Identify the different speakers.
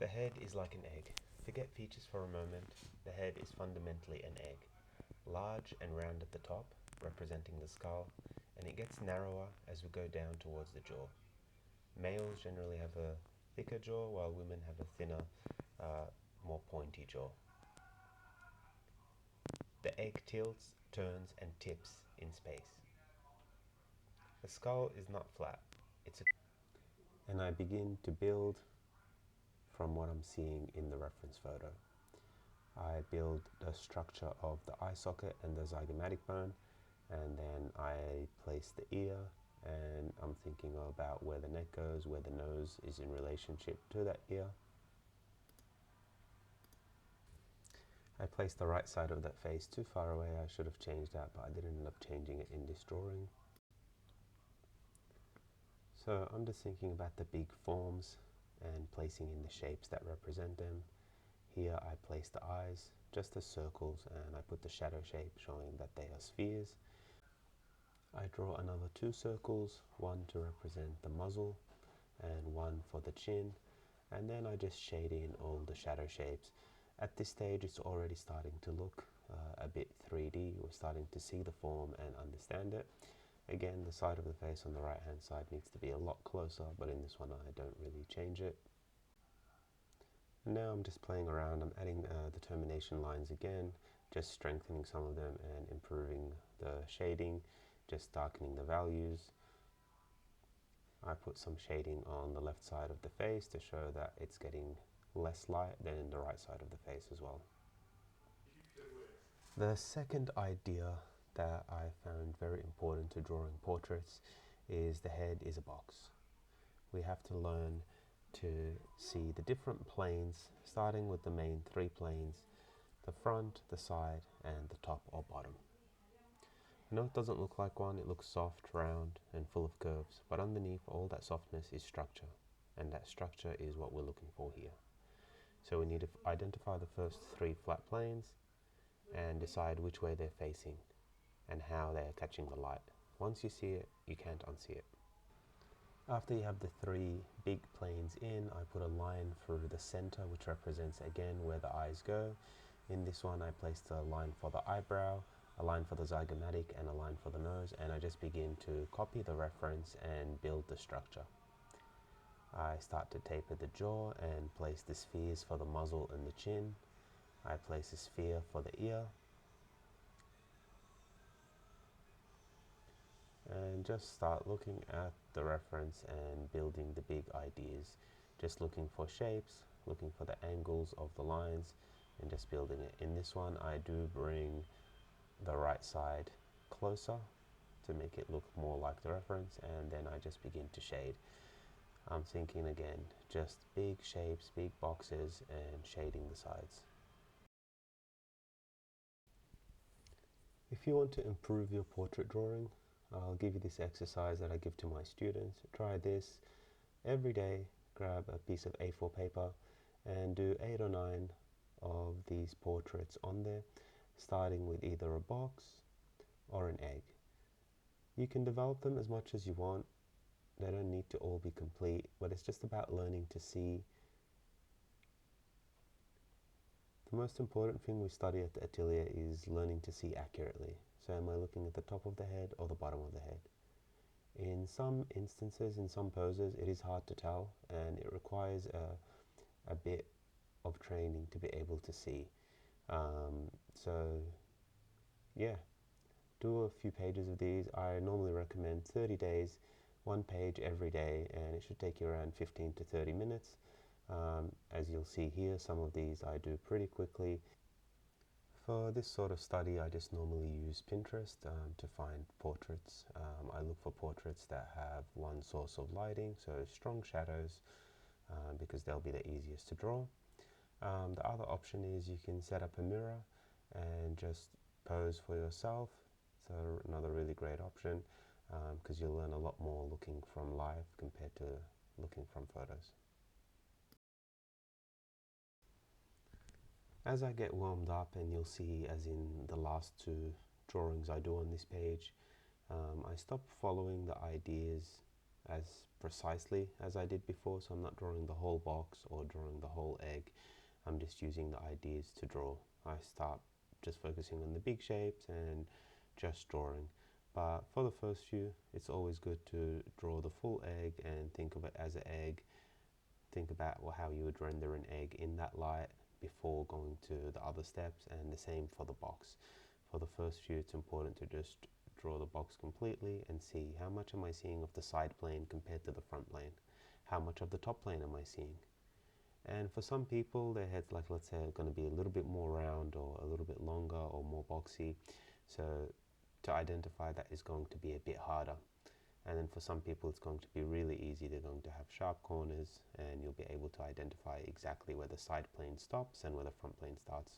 Speaker 1: The head is like an egg. Forget features for a moment. The head is fundamentally an egg, large and round at the top, representing the skull, and it gets narrower as we go down towards the jaw. Males generally have a thicker jaw, while women have a thinner, more pointy jaw. The egg tilts, turns, and tips in space. The skull is not flat, and I begin to build from what I'm seeing in the reference photo. I build the structure of the eye socket and the zygomatic bone, and then I place the ear, and I'm thinking about where the neck goes, where the nose is in relationship to that ear. I placed the right side of that face too far away. I should have changed that, but I didn't end up changing it in this drawing. So I'm just thinking about the big forms and placing in the shapes that represent them. Here I place the eyes just as circles, and I put the shadow shape showing that they are spheres. I draw another 2 circles, one to represent the muzzle and one for the chin, and then I just shade in all the shadow shapes. At this stage it's already starting to look a bit 3D. We're starting to see the form and understand it. Again, the side of the face on the right hand side needs to be a lot closer, but in this one I don't really change it. And now I'm just playing around. I'm adding the termination lines again, just strengthening some of them and improving the shading, just darkening the values. I put some shading on the left side of the face to show that it's getting less light than in the right side of the face as well. The second idea that I found very important to drawing portraits is the head is a box. We have to learn to see the different planes, starting with the main 3 planes: the front, the side, and the top or bottom. I know it doesn't look like one, it looks soft, round, and full of curves, but underneath all that softness is structure, and that structure is what we're looking for here. So we need to identify the first 3 flat planes and decide which way they're facing and how they're catching the light. Once you see it, you can't unsee it. After you have the 3 big planes in, I put a line through the center, which represents again where the eyes go. In this one I placed a line for the eyebrow, a line for the zygomatic, and a line for the nose, and I just begin to copy the reference and build the structure. I start to taper the jaw and place the spheres for the muzzle and the chin. I place a sphere for the ear, and just start looking at the reference and building the big ideas, just looking for shapes, looking for the angles of the lines, and just building it. In this one I do bring the right side closer to make it look more like the reference, and then I just begin to shade. I'm thinking again, just big shapes, big boxes, and shading the sides. If you want to improve your portrait drawing, I'll give you this exercise that I give to my students. Try this every day. Grab a piece of A4 paper and do 8 or 9 of these portraits on there, starting with either a box or an egg. You can develop them as much as you want. They don't need to all be complete, but it's just about learning to see. The most important thing we study at the atelier is learning to see accurately. So am I looking at the top of the head or the bottom of the head? In some instances, in some poses, it is hard to tell, and it requires a bit of training to be able to see. So yeah, do a few pages of these. I normally recommend 30 days, 1 page every day, and it should take you around 15 to 30 minutes. As you'll see here, some of these I do pretty quickly. For this sort of study, I just normally use Pinterest to find portraits. I look for portraits that have one source of lighting, so strong shadows, because they'll be the easiest to draw. The other option is you can set up a mirror and just pose for yourself. So another really great option, because you'll learn a lot more looking from live compared to looking from photos. As I get warmed up, and you'll see as in the last 2 drawings I do on this page, I stop following the ideas as precisely as I did before, so I'm not drawing the whole box or drawing the whole egg. I'm just using the ideas to draw. I start just focusing on the big shapes and just drawing. But for the first few, it's always good to draw the full egg and think of it as an egg. Think about how you would render an egg in that light before going to the other steps, and the same for the box. For the first few, it's important to just draw the box completely and see how much am I seeing of the side plane compared to the front plane. How much of the top plane am I seeing? And for some people, their heads, like let's say, are going to be a little bit more round or a little bit longer or more boxy. So to identify that is going to be a bit harder. And then for some people, it's going to be really easy. They're going to have sharp corners, and you'll be able to identify exactly where the side plane stops and where the front plane starts.